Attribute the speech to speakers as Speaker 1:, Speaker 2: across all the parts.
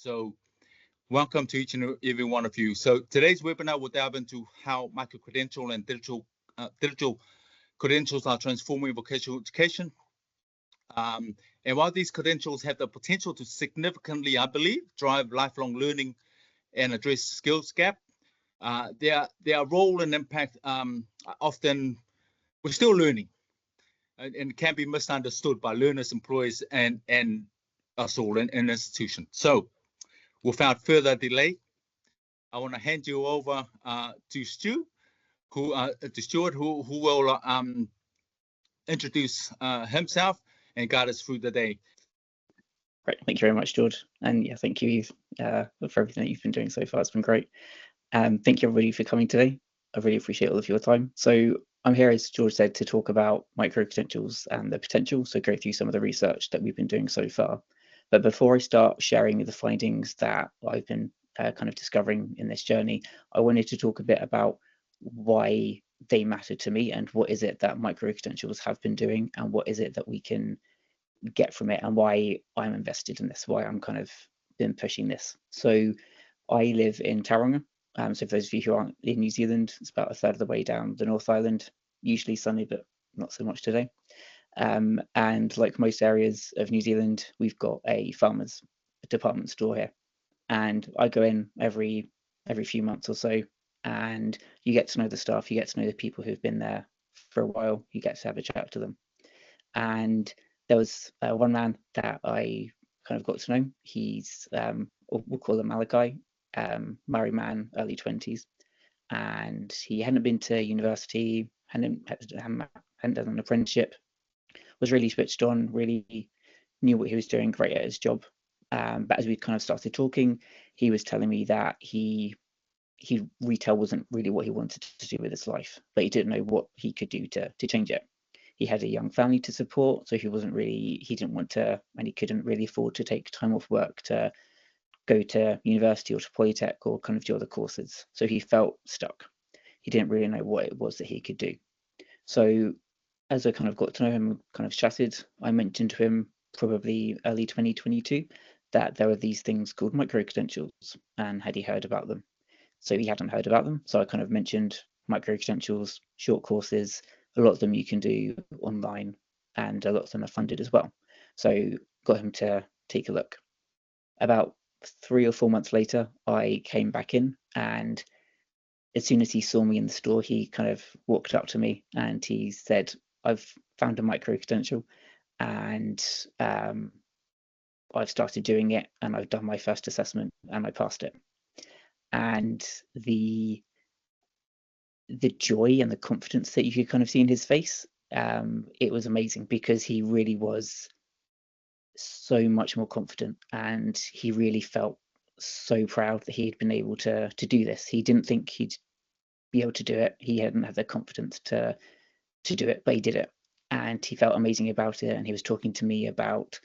Speaker 1: So welcome to each and every one of you. So today's webinar will dive into how micro-credential and digital credentials are transforming vocational education. And while these credentials have the potential to significantly, I believe, drive lifelong learning and address skills gap, their role and impact often we're still learning and can be misunderstood by learners, employers, and us all in institution. So without further delay, I want to hand you over to Stuart, who will introduce himself and guide us through the day.
Speaker 2: Great, thank you very much, George. And yeah, thank you for everything that you've been doing so far. It's been great. Thank you everybody for coming today. I really appreciate all of your time. So I'm here, as George said, to talk about micro-credentials and the potential, so go through some of the research that we've been doing so far. But before I start sharing the findings that I've been kind of discovering in this journey, I wanted to talk a bit about why they matter to me and what is it that micro-credentials have been doing and what is it that we can get from it and why I'm invested in this, why I'm kind of been pushing this. So I live in Tauranga. So for those of you who aren't in New Zealand, it's about a third of the way down the North Island, usually sunny, but not so much today. And like most areas of New Zealand, we've got a farmer's department store here. And I go in every few months or so, and you get to know the staff, you get to know the people who've been there for a while, you get to have a chat to them. And there was one man that I kind of got to know. He's, we'll call him Malachi, married man, early 20s. And he hadn't been to university, hadn't done an apprenticeship, was really switched on, really knew what he was doing, great at his job. But as we kind of started talking, he was telling me that retail wasn't really what he wanted to do with his life, but he didn't know what he could do to change it. He had a young family to support, so he didn't want to, and he couldn't really afford to take time off work to go to university or to Polytech or kind of do other courses. So he felt stuck. He didn't really know what it was that he could do. So as I kind of got to know him, kind of chatted, I mentioned to him probably early 2022 that there are these things called micro-credentials, and had he heard about them? So he hadn't heard about them. So I kind of mentioned micro-credentials, short courses. A lot of them you can do online, and a lot of them are funded as well. So got him to take a look. About 3 or 4 months later, I came back in, and as soon as he saw me in the store, he kind of walked up to me and he said, "I've found a micro-credential, and I've started doing it, and I've done my first assessment and I passed it." And the joy and the confidence that you could kind of see in his face, it was amazing, because he really was so much more confident, and he really felt so proud that he'd been able to do this. He didn't think he'd be able to do it. He hadn't had the confidence to do it, but he did it, and he felt amazing about it. And he was talking to me about,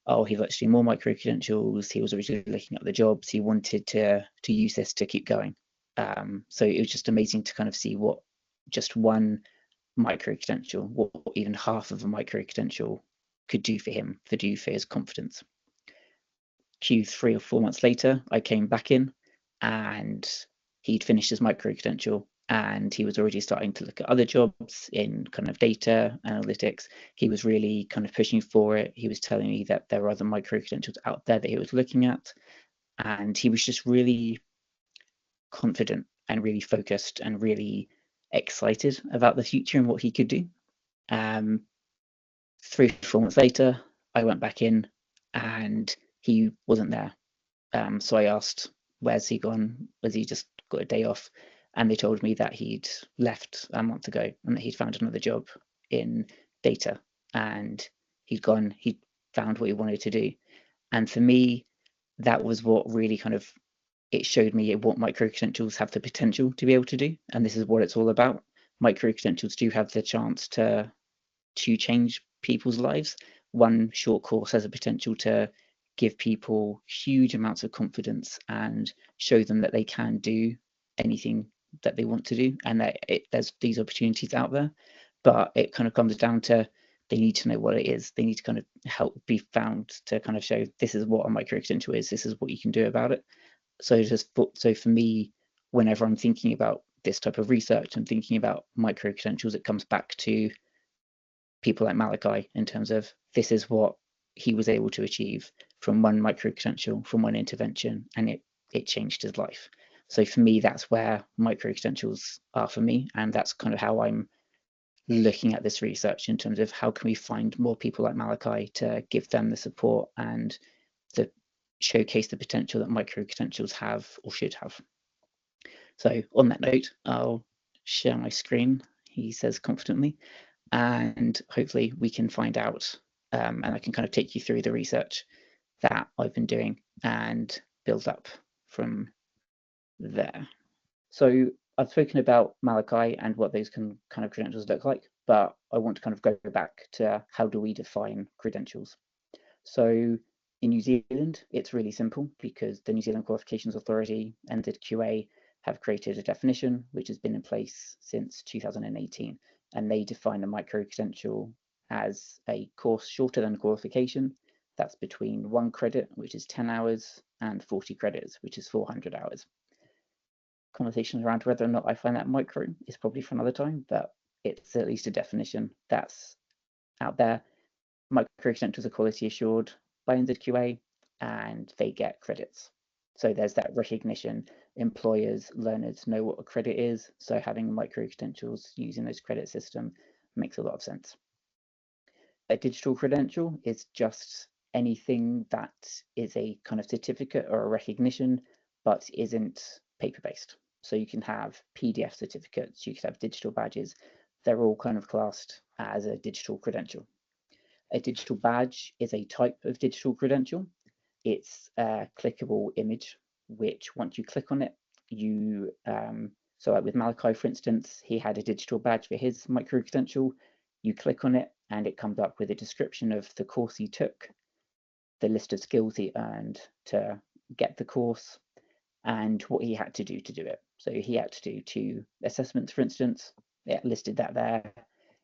Speaker 2: oh, he wants to do more micro-credentials. He was originally looking at the jobs. He wanted to use this to keep going. So it was just amazing to kind of see what just one micro-credential, what even half of a micro-credential could do for him, to do for his confidence. 3 or 4 months later, I came back in, and he'd finished his micro-credential, and he was already starting to look at other jobs in kind of data analytics. He was really kind of pushing for it. He was telling me that there were other micro-credentials out there that he was looking at, and he was just really confident and really focused and really excited about the future and what he could do. 3 or 4 months later, I went back in, and he wasn't there. So I asked, where's he gone? Was he just got a day off? And they told me that he'd left a month ago and that he'd found another job in data, and he'd found what he wanted to do. And for me, that was what really kind of, it showed me what micro-credentials have the potential to be able to do. And this is what it's all about. Micro-credentials do have the chance to change people's lives. One short course has a potential to give people huge amounts of confidence and show them that they can do anything that they want to do, and that there's these opportunities out there. But it kind of comes down to they need to know what it is. They need to kind of help be found to kind of show this is what a micro-credential is, this is what you can do about it. So for me, whenever I'm thinking about this type of research and thinking about micro-credentials, it comes back to people like Malachi in terms of this is what he was able to achieve from one micro-credential, from one intervention, and it changed his life. So for me, that's where micro-credentials are for me, and that's kind of how I'm looking at this research in terms of how can we find more people like Malachi to give them the support and to showcase the potential that micro-credentials have or should have. So on that note, I'll share my screen, he says confidently, and hopefully we can find out and I can kind of take you through the research that I've been doing and build up from there. So I've spoken about Malachi and what those kind of credentials look like, but I want to kind of go back to how do we define credentials. So in New Zealand, it's really simple because the New Zealand Qualifications Authority and the QA have created a definition which has been in place since 2018, and they define a micro-credential as a course shorter than qualification that's between 1 credit, which is 10 hours, and 40 credits, which is 400 hours. Conversations around whether or not I find that micro is probably for another time, but it's at least a definition that's out there. Micro-credentials are quality assured by NZQA and they get credits. So there's that recognition. Employers, learners know what a credit is. So having micro-credentials using those credit system makes a lot of sense. A digital credential is just anything that is a kind of certificate or a recognition, but isn't paper-based. So you can have PDF certificates, you can have digital badges. They're all kind of classed as a digital credential. A digital badge is a type of digital credential. It's a clickable image, which once you click on it, you, so like with Malachi, for instance, he had a digital badge for his micro-credential. You click on it and it comes up with a description of the course he took, the list of skills he earned to get the course, and what he had to do it. So he had to do 2 assessments, for instance. It listed that there.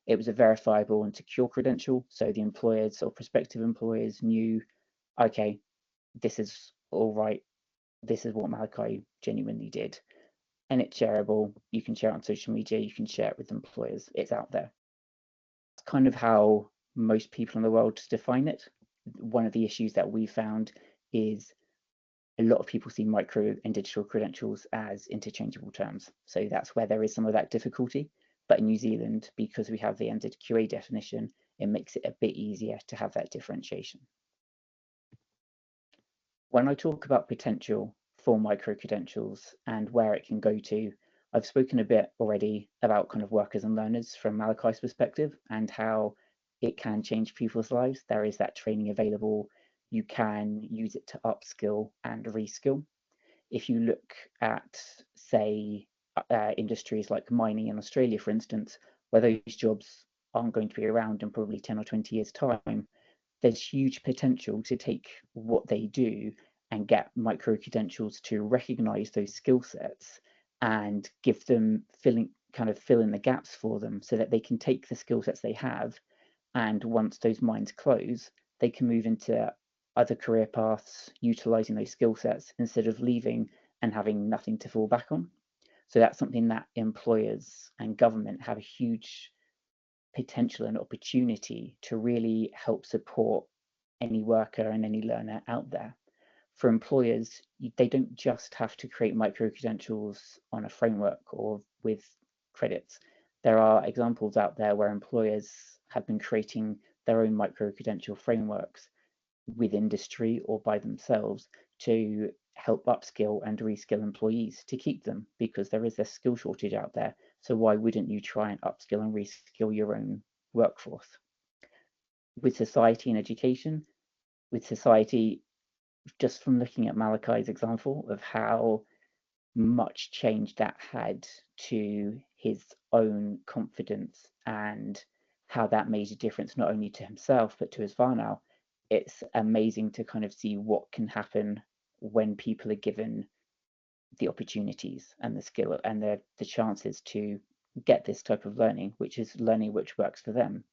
Speaker 2: It was a verifiable and secure credential, so the employers or prospective employers knew, okay, this is all right, this is what Malachi genuinely did. And it's shareable. You can share it on social media, you can share it with employers, it's out there. It's kind of how most people in the world define it. One of the issues that we found is a lot of people see micro and digital credentials as interchangeable terms. So that's where there is some of that difficulty. But in New Zealand, because we have the NZQA definition, it makes it a bit easier to have that differentiation. When I talk about potential for micro-credentials and where it can go to, I've spoken a bit already about kind of workers and learners from Malachi's perspective and how it can change people's lives. There is that training available. You can use it to upskill and reskill. If you look at, say, industries like mining in Australia, for instance, where those jobs aren't going to be around in probably 10 or 20 years' time, there's huge potential to take what they do and get micro-credentials to recognize those skill sets and give them fill in the gaps for them so that they can take the skill sets they have, and once those mines close, they can move into other career paths utilizing those skill sets instead of leaving and having nothing to fall back on. So that's something that employers and government have a huge potential and opportunity to really help support any worker and any learner out there. For employers, they don't just have to create micro-credentials on a framework or with credits. There are examples out there where employers have been creating their own micro-credential frameworks with industry or by themselves to help upskill and reskill employees to keep them, because there is a skill shortage out there. So why wouldn't you try and upskill and reskill your own workforce? With society and education, with society, just from looking at Malachi's example of how much change that had to his own confidence and how that made a difference not only to himself but to his whānau, it's amazing to kind of see what can happen when people are given the opportunities and the skill and the chances to get this type of learning, which is learning which works for them.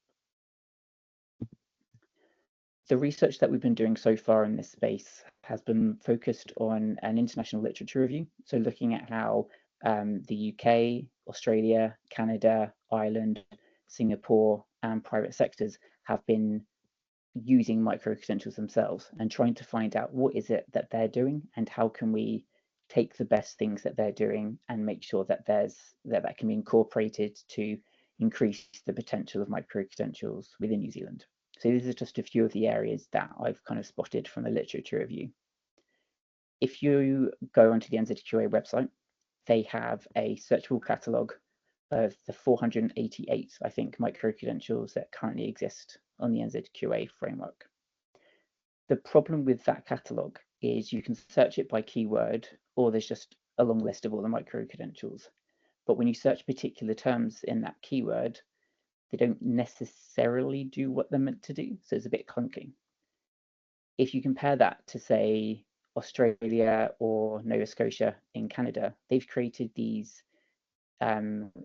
Speaker 2: The research that we've been doing so far in this space has been focused on an international literature review. So looking at how the UK, Australia, Canada, Ireland, Singapore, and private sectors have been using micro-credentials themselves and trying to find out what is it that they're doing and how can we take the best things that they're doing and make sure that that can be incorporated to increase the potential of micro-credentials within New Zealand. So these are just a few of the areas that I've kind of spotted from the literature review. If you go onto the NZQA website, they have a searchable catalogue of the 488, I think, micro-credentials that currently exist on the NZQA framework. The problem with that catalogue is you can search it by keyword, or there's just a long list of all the micro-credentials. But when you search particular terms in that keyword, they don't necessarily do what they're meant to do, so it's a bit clunky. If you compare that to, say, Australia or Nova Scotia in Canada, they've created these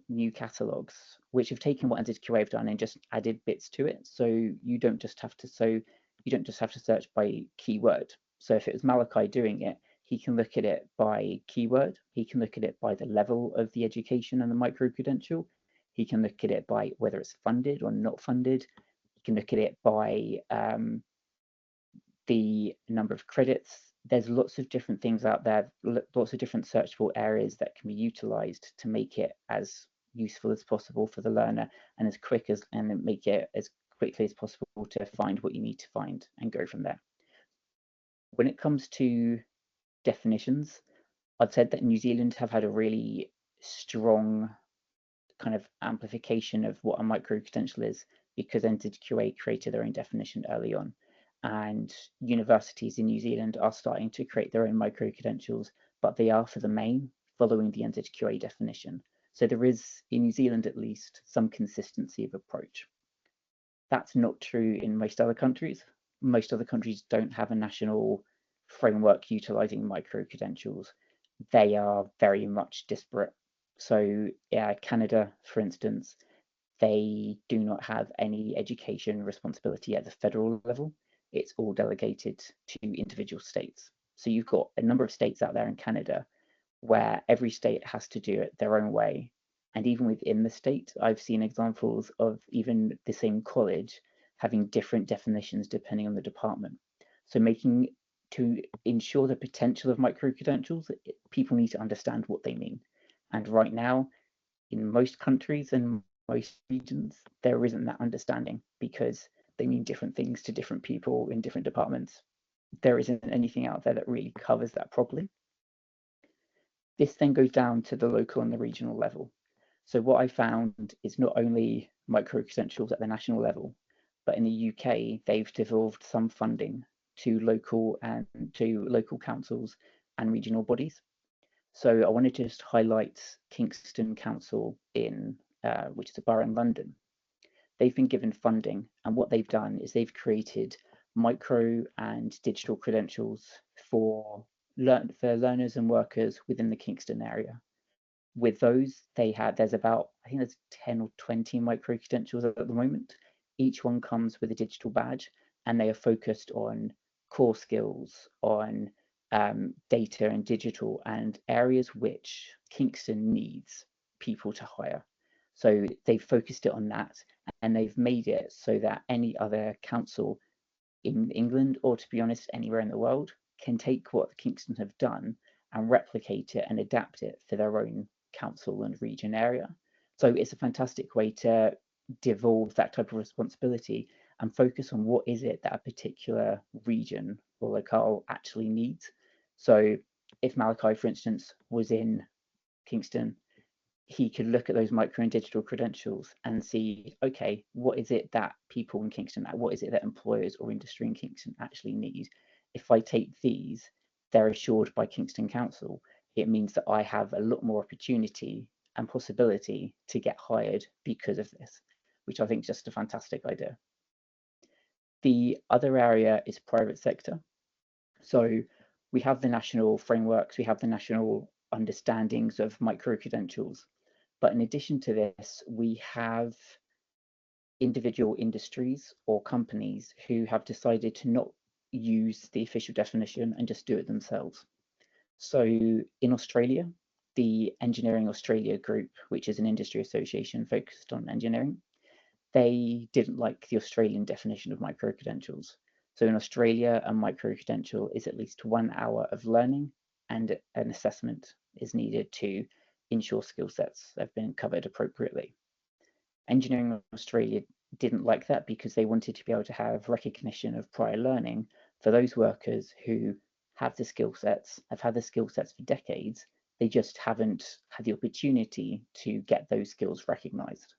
Speaker 2: new catalogues which have taken what NZQA have done and just added bits to it. So you don't just have to search by keyword. So if it was Malachi doing it, he can look at it by keyword. He can look at it by the level of the education and the micro-credential. He can look at it by whether it's funded or not funded. He can look at it by the number of credits. There's lots of different things out there, lots of different searchable areas that can be utilized to make it as useful as possible for the learner and make it as quickly as possible to find what you need to find and go from there. When it comes to definitions, I've said that New Zealand have had a really strong kind of amplification of what a micro-credential is because NZQA created their own definition early on. And universities in New Zealand are starting to create their own micro-credentials, but they are, for the main, following the NZQA definition. So there is, in New Zealand at least, some consistency of approach. That's not true in most other countries. Most other countries don't have a national framework utilizing micro-credentials. They are very much disparate. So Canada, for instance, they do not have any education responsibility at the federal level. It's all delegated to individual states. So you've got a number of states out there in Canada where every state has to do it their own way. And even within the state, I've seen examples of even the same college having different definitions depending on the department. So to ensure the potential of micro-credentials, people need to understand what they mean. And right now, in most countries and most regions, there isn't that understanding because they mean different things to different people in different departments. There isn't anything out there that really covers that properly. This then goes down to the local and the regional level. So what I found is not only micro-credentials at the national level, but in the UK, they've devolved some funding to local councils and regional bodies. So I wanted to just highlight Kingston Council which is a borough in London. They've been given funding, and what they've done is they've created micro and digital credentials for learners and workers within the Kingston area. With those, there's about, I think there's 10 or 20 micro credentials at the moment. Each one comes with a digital badge, and they are focused on core skills, on data and digital, and areas which Kingston needs people to hire. So they've focused it on that, and they've made it so that any other council in England, or to be honest, anywhere in the world, can take what Kingston have done and replicate it and adapt it for their own council and region area. So it's a fantastic way to devolve that type of responsibility and focus on what is it that a particular region or locale actually needs. So if Malachi, for instance, was in Kingston, he could look at those micro and digital credentials and see, okay, what is it that people in Kingston, what is it that employers or industry in Kingston actually need? If I take these, they're assured by Kingston Council. It means that I have a lot more opportunity and possibility to get hired because of this, which I think is just a fantastic idea. The other area is private sector. So we have the national frameworks, we have the national understandings of micro credentials. But in addition to this, we have individual industries or companies who have decided to not use the official definition and just do it themselves. So in Australia, the Engineering Australia Group, which is an industry association focused on engineering, they didn't like the Australian definition of micro-credentials. So in Australia, a micro-credential is at least 1 hour of learning, and an assessment is needed to ensure skill sets have been covered appropriately. Engineering Australia didn't like that because they wanted to be able to have recognition of prior learning for those workers who have the skill sets, have had the skill sets for decades, they just haven't had the opportunity to get those skills recognized.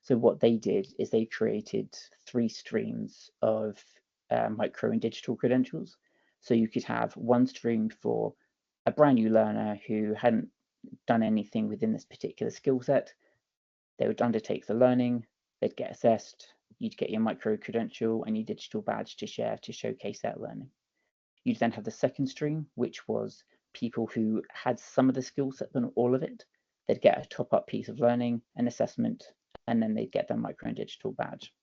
Speaker 2: So what they did is they created 3 streams of micro and digital credentials. So you could have one stream for a brand new learner who hadn't done anything within this particular skill set. They would undertake the learning, they'd get assessed, you'd get your micro credential and your digital badge to share to showcase that learning. You'd then have the second stream, which was people who had some of the skill set but not all of it. They'd get a top-up piece of learning, an assessment, and then they'd get their micro and digital badge.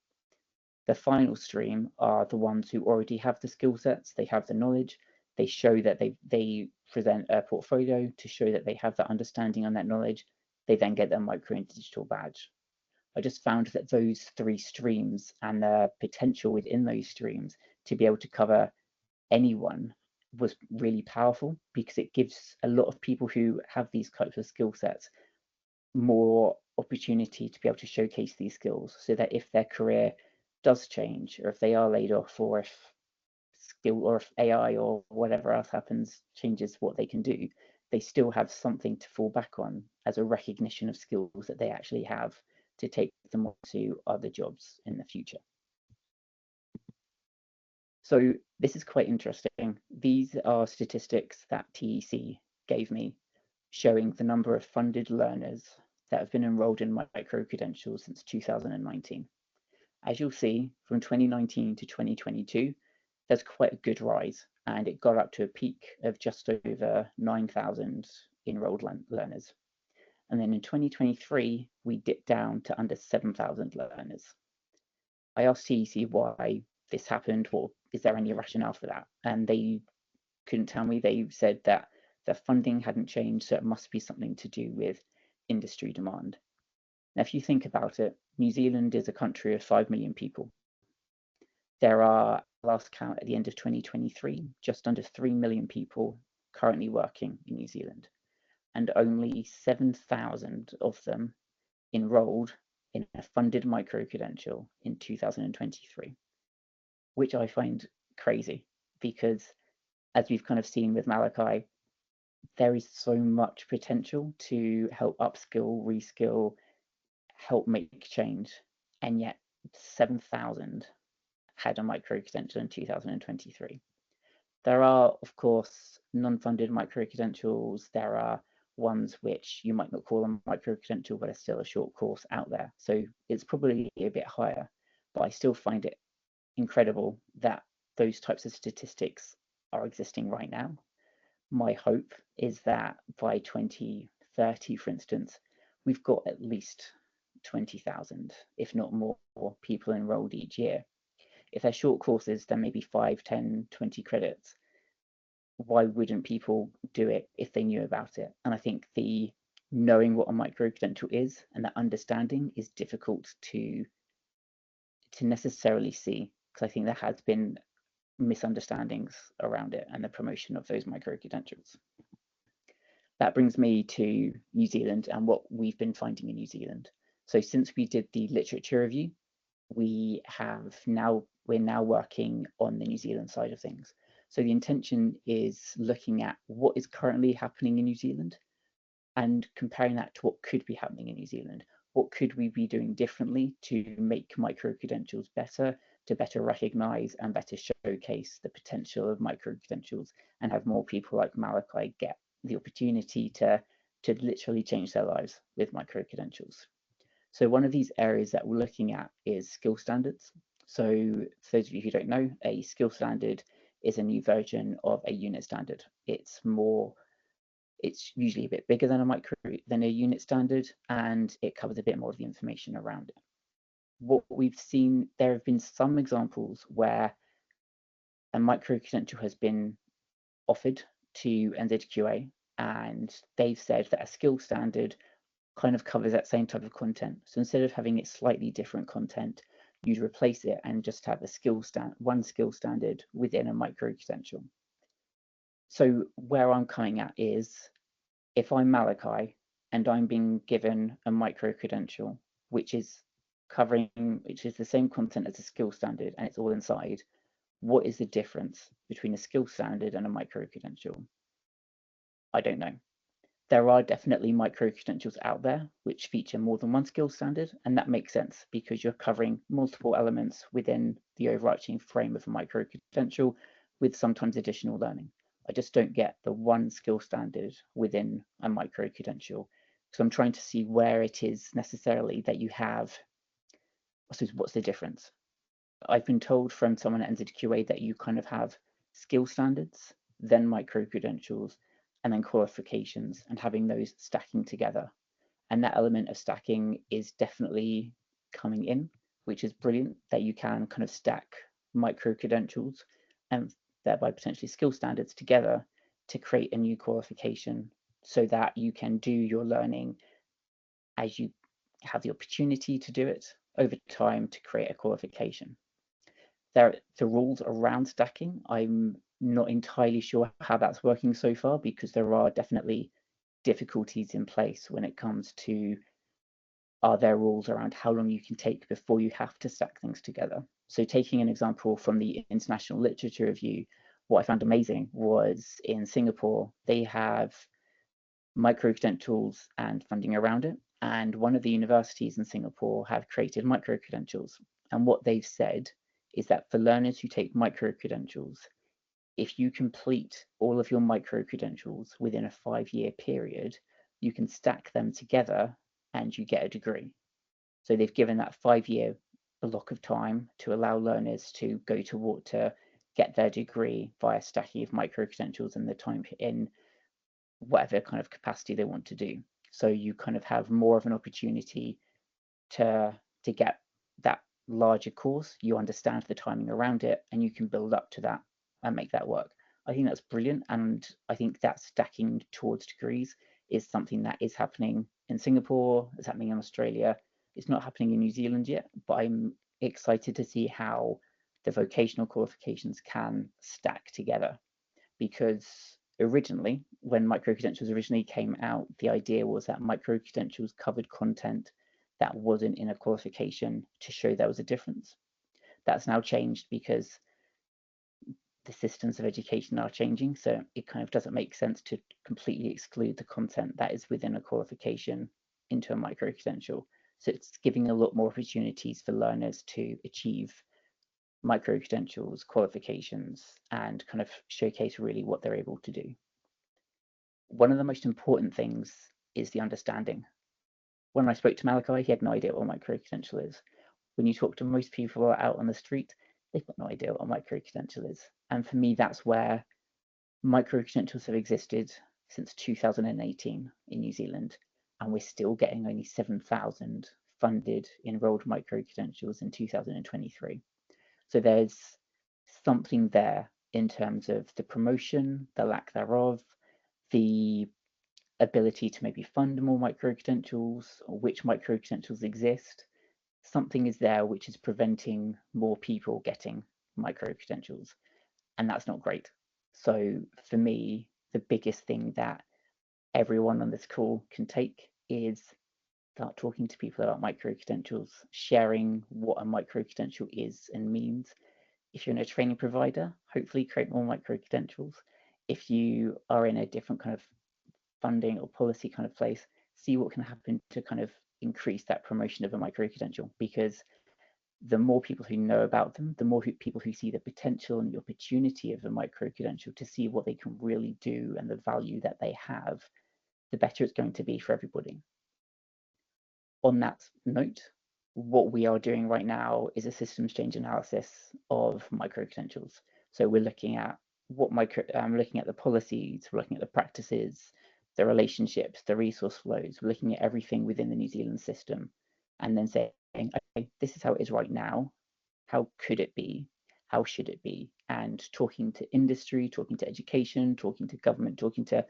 Speaker 2: The final stream are the ones who already have the skill sets, they have the knowledge, they show that they present a portfolio to show that they have that understanding and that knowledge, they then get their micro and digital badge. I just found that those 3 streams and the potential within those streams to be able to cover anyone was really powerful, because it gives a lot of people who have these types of skill sets more opportunity to be able to showcase these skills, so that if their career does change, or if they are laid off, or if AI or whatever else happens changes what they can do, they still have something to fall back on as a recognition of skills that they actually have to take them on to other jobs in the future. So this is quite interesting. These are statistics that TEC gave me, showing the number of funded learners that have been enrolled in micro-credentials since 2019. As you'll see, from 2019 to 2022, there's quite a good rise, and it got up to a peak of just over 9,000 enrolled learners. And then in 2023, we dipped down to under 7,000 learners. I asked TEC why this happened, or is there any rationale for that? And they couldn't tell me. They said that the funding hadn't changed, so it must be something to do with industry demand. Now, if you think about it, New Zealand is a country of 5 million people. There are, last count at the end of 2023, just under 3 million people currently working in New Zealand, and only 7,000 of them enrolled in a funded micro-credential in 2023, which I find crazy, because as we've kind of seen with Malachi, there is so much potential to help upskill, reskill, help make change, and yet 7,000 had a micro-credential in 2023. There are, of course, non-funded micro-credentials. There are ones which you might not call a micro-credential, but are still a short course out there. So it's probably a bit higher, but I still find it incredible that those types of statistics are existing right now. My hope is that by 2030, for instance, we've got at least 20,000, if not more, people enrolled each year. If they're short courses, then maybe 5, 10, 20 credits. Why wouldn't people do it if they knew about it? And I think the knowing what a micro-credential is and that understanding is difficult to necessarily see, because I think there has been misunderstandings around it and the promotion of those micro-credentials. That brings me to New Zealand and what we've been finding in New Zealand. So since we did the literature review, we're now working on the New Zealand side of things. So the intention is looking at what is currently happening in New Zealand and comparing that to what could be happening in New Zealand. What could we be doing differently to make micro-credentials better, to better recognize and better showcase the potential of micro-credentials, and have more people like Malachi get the opportunity to literally change their lives with micro-credentials. So one of these areas that we're looking at is skill standards. So for those of you who don't know, a skill standard is a new version of a unit standard. It's usually a bit bigger than a unit standard, and it covers a bit more of the information around it. what we've seen, there have been some examples where a micro-credential has been offered to NZQA, and they've said that a skill standard kind of covers that same type of content. So instead of having it slightly different content, you'd replace it and just have one skill standard within a micro-credential. So where I'm coming at is, if I'm Malachi and I'm being given a micro-credential, which is the same content as a skill standard, and it's all inside, what is the difference between a skill standard and a micro-credential? I don't know. There are definitely micro-credentials out there which feature more than one skill standard, and that makes sense because you're covering multiple elements within the overarching frame of a micro-credential with sometimes additional learning. I just don't get the one skill standard within a micro-credential. So I'm trying to see where it is necessarily that you have, I suppose, what's the difference? I've been told from someone at NZQA that you kind of have skill standards, then micro-credentials, and then qualifications, and having those stacking together. And that element of stacking is definitely coming in, which is brilliant, that you can kind of stack micro-credentials and thereby potentially skill standards together to create a new qualification so that you can do your learning as you have the opportunity to do it over time to create a qualification. The rules around stacking, I'm not entirely sure how that's working so far, because there are definitely difficulties in place when it comes to, are there rules around how long you can take before you have to stack things together? So taking an example from the International Literature Review, what I found amazing was in Singapore, they have micro-credentials and funding around it. And one of the universities in Singapore have created micro-credentials. And what they've said is that for learners who take micro-credentials, if you complete all of your micro-credentials within a 5-year period, you can stack them together and you get a degree. So they've given that 5-year block of time to allow learners to go to get their degree via stacking of micro-credentials in the time in whatever kind of capacity they want to do. So you kind of have more of an opportunity to get that larger course. You understand the timing around it, and you can build up to that and make that work. I think that's brilliant, and I think that stacking towards degrees is something that is happening in Singapore, it's happening in Australia. It's not happening in New Zealand yet, but I'm excited to see how the vocational qualifications can stack together, because originally, when micro-credentials originally came out, the idea was that micro-credentials covered content that wasn't in a qualification to show there was a difference. That's now changed because the systems of education are changing, so it kind of doesn't make sense to completely exclude the content that is within a qualification into a micro-credential. So it's giving a lot more opportunities for learners to achieve micro-credentials, qualifications, and kind of showcase really what they're able to do. One of the most important things is the understanding. When I spoke to Malachi, he had no idea what a micro-credential is. When you talk to most people out on the street, they've got no idea what a micro-credential is. And for me, that's where micro-credentials have existed since 2018 in New Zealand, and we're still getting only 7,000 funded enrolled micro-credentials in 2023. So there's something there in terms of the promotion, the lack thereof, the ability to maybe fund more micro-credentials, or which micro-credentials exist. Something is there which is preventing more people getting micro-credentials, and that's not great. So for me, the biggest thing that everyone on this call can take is start talking to people about micro-credentials, sharing what a micro-credential is and means. If you're in a training provider, hopefully create more micro-credentials. If you are in a different kind of funding or policy kind of place, see what can happen to kind of increase that promotion of a micro-credential, because the more people who know about them, the more people who see the potential and the opportunity of a micro-credential to see what they can really do and the value that they have, the better it's going to be for everybody. On that note, what we are doing right now is a systems change analysis of micro-credentials. So we're looking at looking at the policies, we're looking at the practices, the relationships, the resource flows. We're looking at everything within the New Zealand system, and then say, okay, this is how it is right now. How could it be? How should it be? And talking to industry, talking to education, talking to government, talking to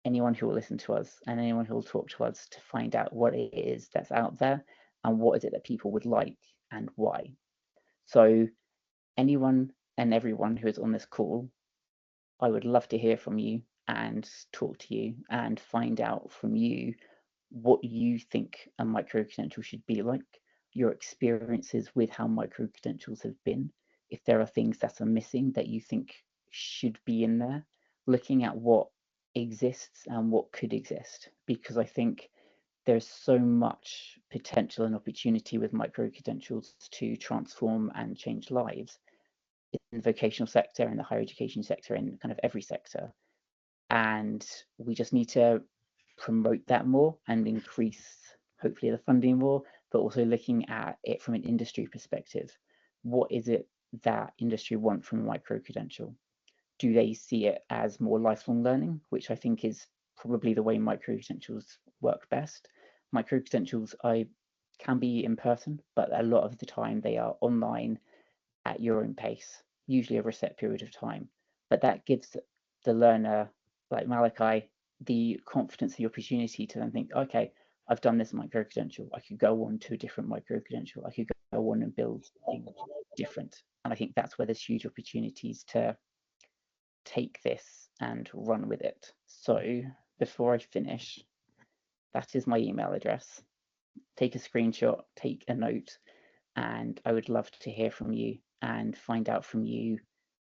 Speaker 2: anyone who will listen to us and anyone who will talk to us to find out what it is that's out there and what is it that people would like and why. So anyone and everyone who is on this call, I would love to hear from you and talk to you and find out from you what you think a micro-credential should be like, your experiences with how micro-credentials have been, if there are things that are missing that you think should be in there, looking at what exists and what could exist, because I think there's so much potential and opportunity with micro-credentials to transform and change lives in the vocational sector, in the higher education sector, in kind of every sector. And we just need to promote that more and increase, hopefully, the funding more, but also looking at it from an industry perspective. What is it that industry want from a micro-credential? Do they see it as more lifelong learning, which I think is probably the way micro-credentials work best? Micro-credentials can be in person, but a lot of the time they are online at your own pace, usually over a set period of time. But that gives the learner, like Malachi, the confidence, the opportunity to then think, okay, I've done this micro-credential. I could go on to a different micro-credential. I could go on and build something different. And I think that's where there's huge opportunities to take this and run with it. So before I finish, that is my email address. Take a screenshot, take a note, and I would love to hear from you and find out from you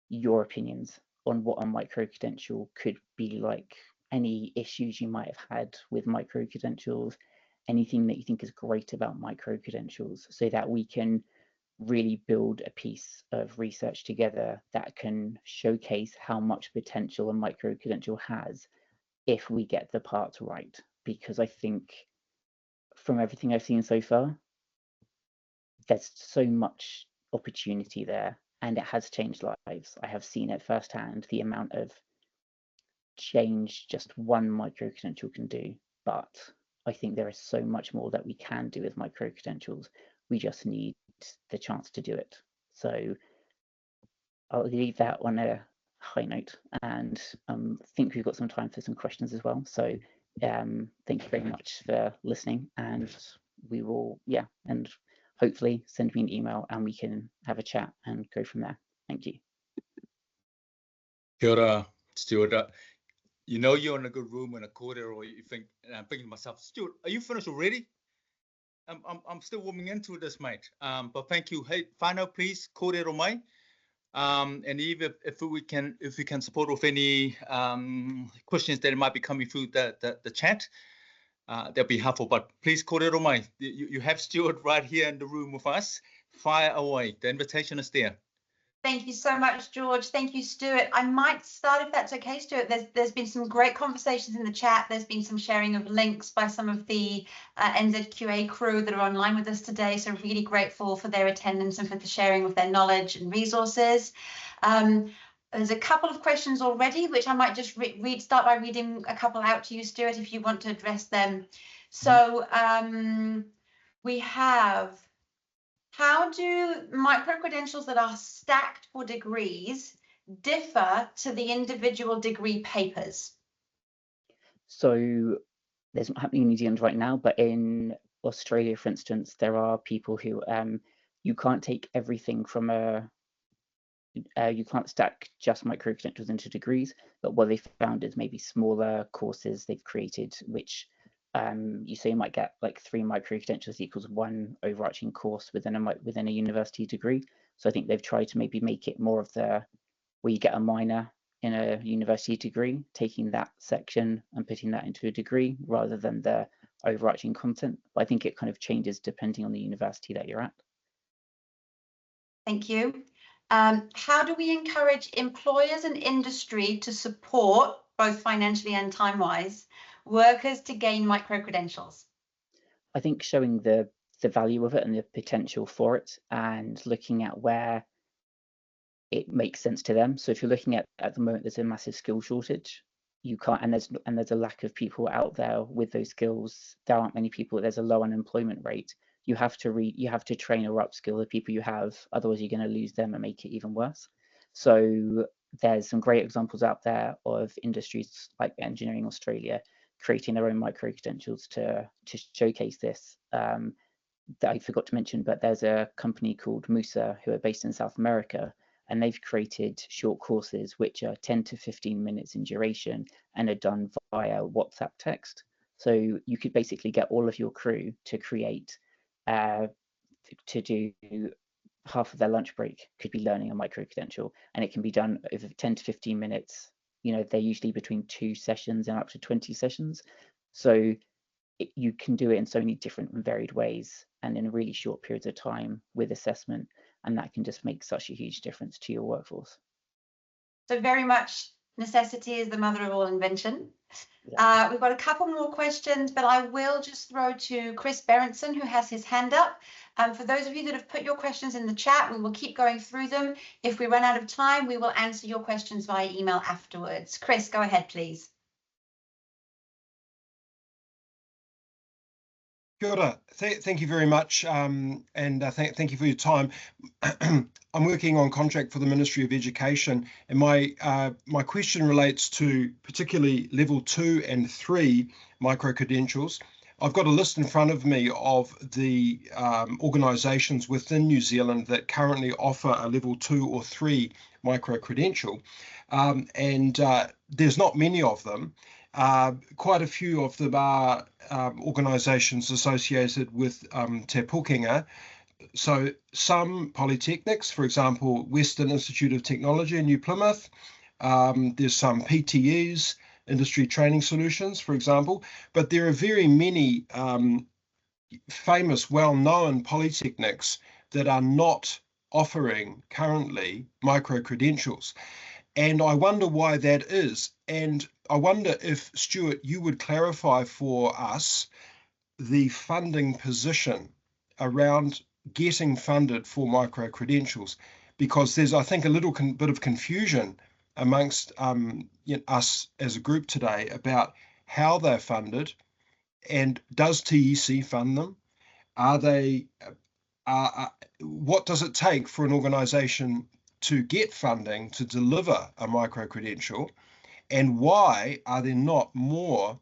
Speaker 2: your opinions on what a micro-credential could be like, any issues you might have had with micro-credentials, anything that you think is great about micro-credentials, so that we can really build a piece of research together that can showcase how much potential a micro-credential has if we get the parts right. Because I think from everything I've seen so far, there's so much opportunity there and it has changed lives. I have seen it firsthand, the amount of change just one micro-credential can do. But I think there is so much more that we can do with micro-credentials. We just need the chance to do it. So I'll leave that on a high note and think we've got some time for some questions as well. So thank you very much for listening, and we will, and hopefully send me an email and we can have a chat and go from there. Thank you.
Speaker 1: Kia ora, Stuart. You know you're in a good room in a quarter, or you think, and I'm thinking to myself, Stuart, are you finished already? I'm still warming into this, mate. But thank you. Hey, whānau, please, kōrero mai. And if we can support with any questions that might be coming through the chat, that'll be helpful. But please, kōrero mai. You have Stuart right here in the room with us. Fire away. The invitation is there.
Speaker 3: Thank you so much, George. Thank you, Stuart. I might start, if that's okay, Stuart. There's been some great conversations in the chat. There's been some sharing of links by some of the NZQA crew that are online with us today. So really grateful for their attendance and for the sharing of their knowledge and resources. There's a couple of questions already, which I might just start by reading a couple out to you, Stuart, if you want to address them. So we have, how do micro-credentials that are stacked for degrees differ to the individual degree papers?
Speaker 2: So there's not happening in New Zealand right now, but in Australia, for instance, there are people who you can't take everything from you can't stack just micro-credentials into degrees, but what they found is maybe smaller courses they've created, which you might get like 3 micro-credentials equals 1 overarching course within a university degree. So I think they've tried to maybe make it more of where you get a minor in a university degree, taking that section and putting that into a degree rather than the overarching content. But I think it kind of changes depending on the university that you're at.
Speaker 3: Thank you. How do we encourage employers and industry to support, both financially and time-wise, workers to gain micro-credentials?
Speaker 2: I think showing the value of it and the potential for it, and looking at where it makes sense to them. So if you're looking at the moment, there's a massive skill shortage. You can't, and there's a lack of people out there with those skills. There aren't many people. There's a low unemployment rate. you have to train or upskill the people you have, otherwise you're going to lose them and make it even worse. So there's some great examples out there of industries like Engineering Australia creating their own micro-credentials to showcase this. That I forgot to mention, but there's a company called Musa who are based in South America, and they've created short courses which are 10 to 15 minutes in duration and are done via WhatsApp text. So you could basically get all of your crew to create, to do half of their lunch break could be learning a micro-credential, and it can be done over 10 to 15 minutes. You know, they're usually between 2 sessions and up to 20 sessions. So you can do it in so many different and varied ways and in really short periods of time with assessment, and that can just make such a huge difference to your workforce.
Speaker 3: So very much necessity is the mother of all invention.
Speaker 2: Yeah.
Speaker 3: We've got a couple more questions, but I will just throw to Chris Berenson, who has his hand up. For those of you that have put your questions in the chat, we will keep going through them. If we run out of time, we will answer your questions via email afterwards. Chris, go ahead, please.
Speaker 4: Kia ora. Thank you very much, and thank you for your time. I'm working on contract for the Ministry of Education, and my question relates to particularly level 2 and 3 micro-credentials. I've got a list in front of me of the organisations within New Zealand that currently offer a level 2 or 3 micro-credential, and there's not many of them. Quite a few of them are organisations associated with Te Pukenga. So some polytechnics, for example, Western Institute of Technology in New Plymouth. There's some PTEs, Industry Training Solutions, for example. But there are very many famous, well-known polytechnics that are not offering currently micro-credentials. And I wonder why that is. And I wonder if, Stuart, you would clarify for us the funding position around getting funded for micro-credentials, because there's, I think, a little bit of confusion amongst us as a group today about how they're funded, and does TEC fund them? Are they? What does it take for an organisation to get funding to deliver a micro-credential, and why are there not more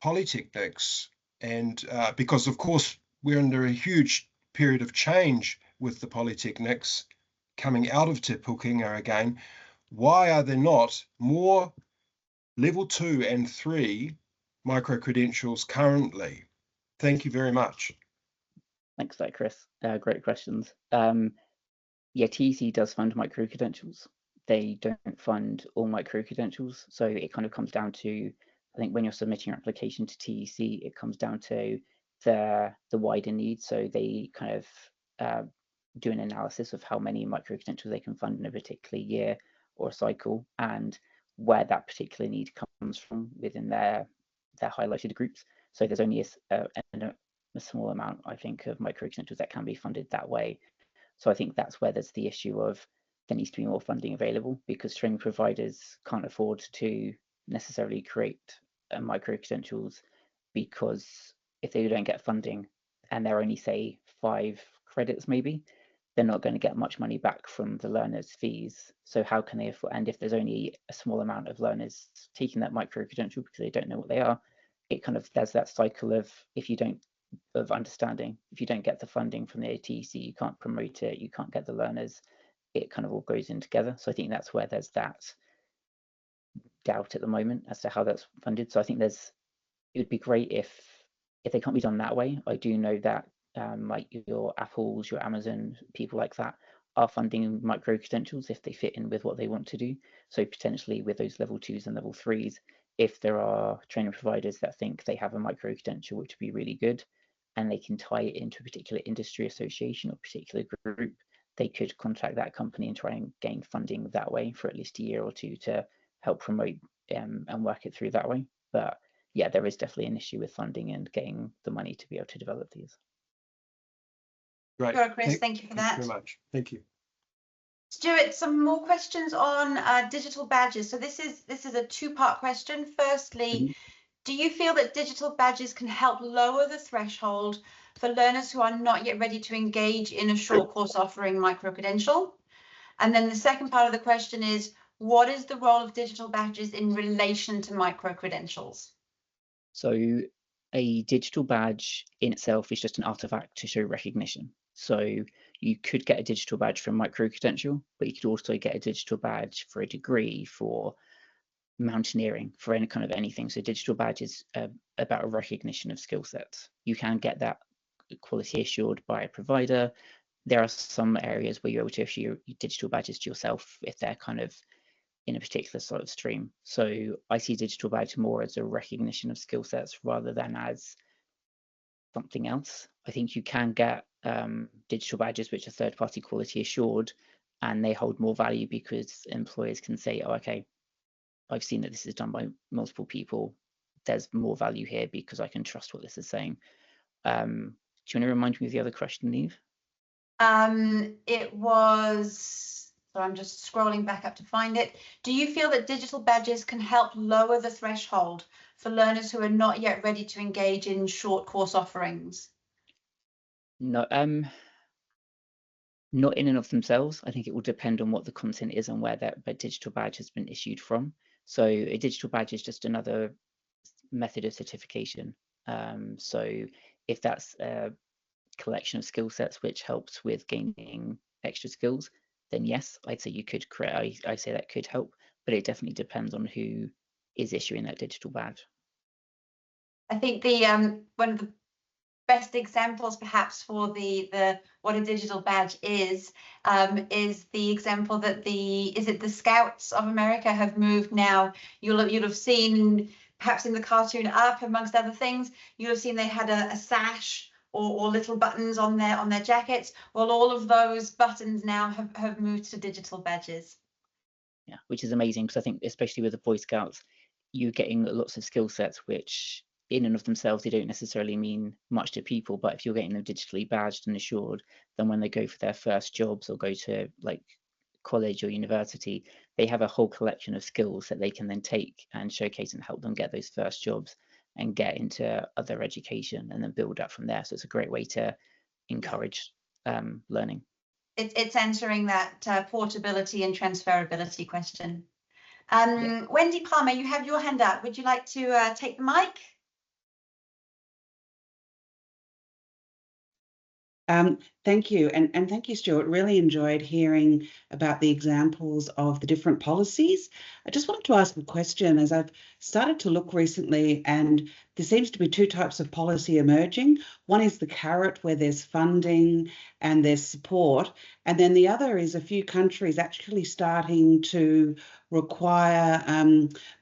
Speaker 4: polytechnics? And because, of course, we're under a huge period of change with the polytechnics coming out of Te Pukenga again. Why are there not more level 2 and 3 micro-credentials currently? Thank you very much.
Speaker 2: Thanks for that, Chris. Great questions. Yeah, TEC does fund micro-credentials. They don't fund all micro-credentials. So it kind of comes down to, I think when you're submitting your application to TEC, it comes down to the wider need. So they kind of do an analysis of how many micro-credentials they can fund in a particular year or cycle, and where that particular need comes from within their highlighted groups. So there's only a small amount, I think, of micro-credentials that can be funded that way. So I think that's where there's the issue of there needs to be more funding available, because training providers can't afford to necessarily create micro-credentials, because if they don't get funding and they're only, say, 5 credits maybe, they're not going to get much money back from the learners' fees. So how can they afford? And if there's only a small amount of learners taking that micro-credential because they don't know what they are, it kind of, there's that cycle of, of understanding. If you don't get the funding from the ATC, you can't promote it, you can't get the learners, it kind of all goes in together. So I think that's where there's that doubt at the moment as to how that's funded. So I think it would be great if they can't be done that way. I do know that like your Apples, your Amazon, people like that are funding micro-credentials if they fit in with what they want to do. So potentially with those level 2s and level 3s, if there are training providers that think they have a micro-credential which would be really good, and they can tie it into a particular industry association or particular group, they could contact that company and try and gain funding that way for at least a year or two to help promote and work it through that way. But yeah, there is definitely an issue with funding and getting the money to be able to develop these.
Speaker 4: Great.
Speaker 3: Sure, Chris, thank you for that.
Speaker 4: Thank you very much. Thank you.
Speaker 3: Stuart, some more questions on digital badges. So this is a 2-part question. Firstly, do you feel that digital badges can help lower the threshold for learners who are not yet ready to engage in a short course offering micro-credential? And then the second part of the question is, what is the role of digital badges in relation to micro-credentials?
Speaker 2: So a digital badge in itself is just an artifact to show recognition. So you could get a digital badge for a micro-credential, but you could also get a digital badge for a degree, for mountaineering, for any kind of anything. So digital badge is about a recognition of skill sets. You can get that quality assured by a provider. There are some areas where you're able to issue your digital badges to yourself if they're kind of in a particular sort of stream. So I see digital badge more as a recognition of skill sets rather than as something else. I think you can get digital badges which are third-party quality assured, and they hold more value because employers can say, oh, okay, I've seen that this is done by multiple people. There's more value here because I can trust what this is saying. Do you want to remind me of the other question, Neve?
Speaker 3: It was, so I'm just scrolling back up to find it. Do you feel that digital badges can help lower the threshold for learners who are not yet ready to engage in short course offerings?
Speaker 2: No, not in and of themselves. I think it will depend on what the content is and where that digital badge has been issued from. So a digital badge is just another method of certification. So if that's a collection of skill sets which helps with gaining extra skills, then yes, I'd say you could create, I say that could help, but it definitely depends on who is issuing that digital badge.
Speaker 3: I think the one of the best examples perhaps for the what a digital badge is the example that the Scouts of America have moved now. You'll have seen perhaps in the cartoon Up, amongst other things, you'll have seen they had a sash or little buttons on their jackets. Well, all of those buttons now have moved to digital badges.
Speaker 2: Yeah, which is amazing, because I think especially with the Boy Scouts, you're getting lots of skill sets which in and of themselves they don't necessarily mean much to people, but if you're getting them digitally badged and assured, then when they go for their first jobs or go to like college or university, they have a whole collection of skills that they can then take and showcase and help them get those first jobs and get into other education and then build up from there. So it's a great way to encourage learning.
Speaker 3: It's answering that portability and transferability question.
Speaker 2: Yeah.
Speaker 3: Wendy Palmer, you have your hand up. Would you like to take the mic?
Speaker 5: Thank you. And thank you, Stuart. Really enjoyed hearing about the examples of the different policies. I just wanted to ask a question, as I've started to look recently, and there seems to be two types of policy emerging. One is the carrot, where there's funding and there's support. And then the other is a few countries actually starting to require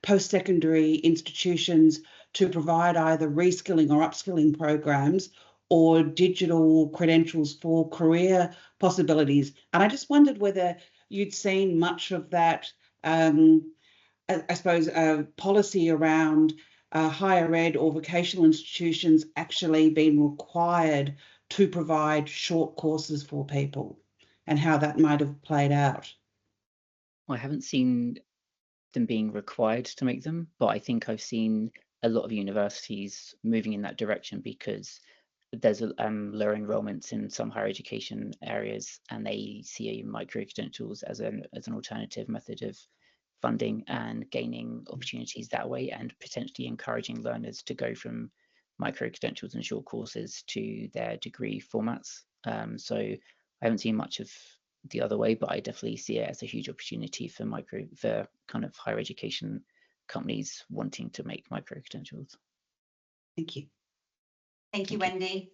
Speaker 5: post-secondary institutions to provide either reskilling or upskilling programs or digital credentials for career possibilities. And I just wondered whether you'd seen much of that, I suppose, policy around higher ed or vocational institutions actually being required to provide short courses for people, and how that might have played out.
Speaker 2: I haven't seen them being required to make them, but I think I've seen a lot of universities moving in that direction, because there's lower enrollments in some higher education areas, and they see micro-credentials as an alternative method of funding and gaining opportunities that way, and potentially encouraging learners to go from micro-credentials and short courses to their degree formats. So I haven't seen much of the other way, but I definitely see it as a huge opportunity for kind of higher education companies wanting to make micro-credentials.
Speaker 5: Thank you.
Speaker 3: Thank you, Wendy.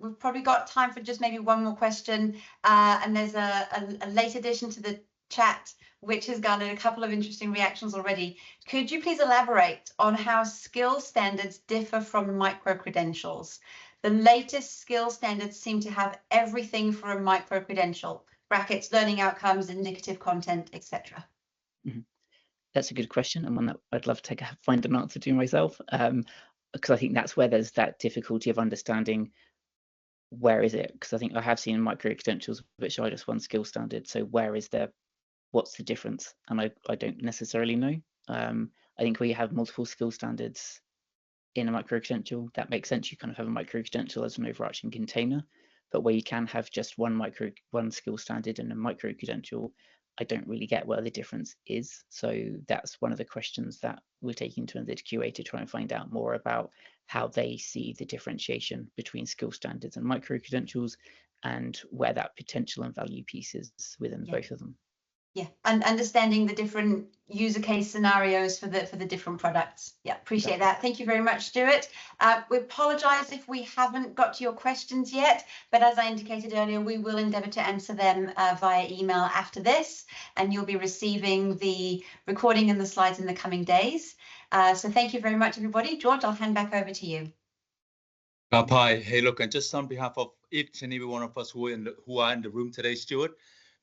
Speaker 3: We've probably got time for just maybe one more question, and there's a late addition to the chat which has garnered a couple of interesting reactions already. Could you please elaborate on how skill standards differ from micro-credentials? The latest skill standards seem to have everything for a micro-credential, brackets, learning outcomes, indicative content, etc.
Speaker 2: Mm-hmm. That's a good question, and one that I'd love to find an answer to myself, because I think that's where there's that difficulty of understanding where is it, because I think I have seen micro-credentials which are just one skill standard, so what's the difference? And I don't necessarily know. I think where you have multiple skill standards, in a micro-credential, that makes sense. You kind of have a micro-credential as an overarching container, but where you can have just one skill standard and a micro-credential, I don't really get where the difference is. So that's one of the questions that we're taking to the QA to try and find out more about how they see the differentiation between skill standards and micro-credentials and where that potential and value piece is within both of them.
Speaker 3: Yeah, and understanding the different user case scenarios for the different products. Yeah, appreciate that. Thank you very much, Stuart. We apologise if we haven't got to your questions yet, but as I indicated earlier, we will endeavour to answer them via email after this, and you'll be receiving the recording and the slides in the coming days. So thank you very much, everybody. George, I'll hand back over to you.
Speaker 1: Pai, hey, look, and just on behalf of each and every one of us who are in the room today, Stuart,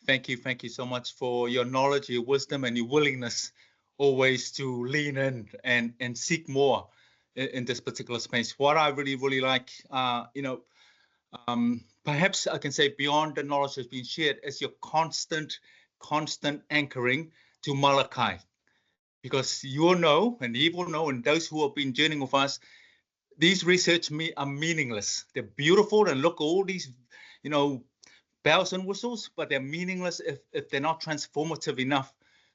Speaker 1: thank you so much for your knowledge, your wisdom, and your willingness always to lean in and seek more in this particular space. What I really like, perhaps I can say beyond the knowledge that's been shared, is your constant anchoring to Malachi, because you'll know, and he will know, and those who have been journeying with us, these research are meaningless. They're beautiful and look all these, bells and whistles, but they're meaningless if they're not transformative enough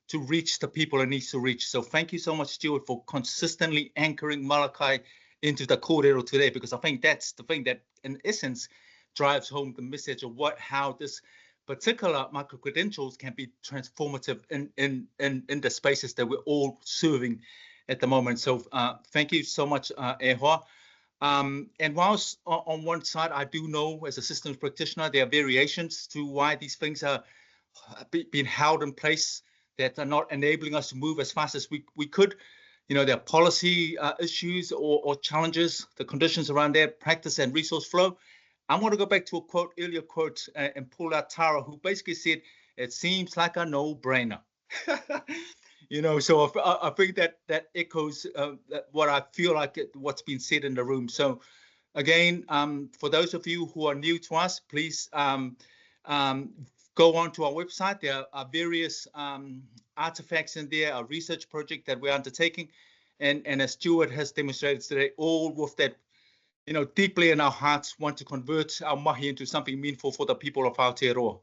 Speaker 1: to reach the people it needs to reach. So thank you so much, Stuart, for consistently anchoring Malachi into the kōrero today, because I think that's the thing that, in essence, drives home the message of how this particular micro-credentials can be transformative in the spaces that we're all serving at the moment. So thank you so much, Ehoa. And whilst on one side, I do know as a systems practitioner, there are variations to why these things are being held in place that are not enabling us to move as fast as we could. There are policy issues or challenges, the conditions around their practice and resource flow. I want to go back to a earlier quote, and pull out Tara, who basically said, it seems like a no-brainer. So I think that echoes what I feel like what's been said in the room. So again, for those of you who are new to us, please go onto our website. There are various artifacts in there, a research project that we're undertaking. And as Stuart has demonstrated today, all with that, deeply in our hearts, want to convert our mahi into something meaningful for the people of Aotearoa.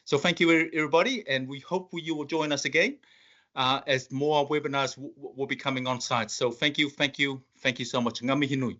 Speaker 1: So thank you, everybody, and we hope you will join us again as more webinars will be coming on site. So thank you so much. Ngā mihi nui.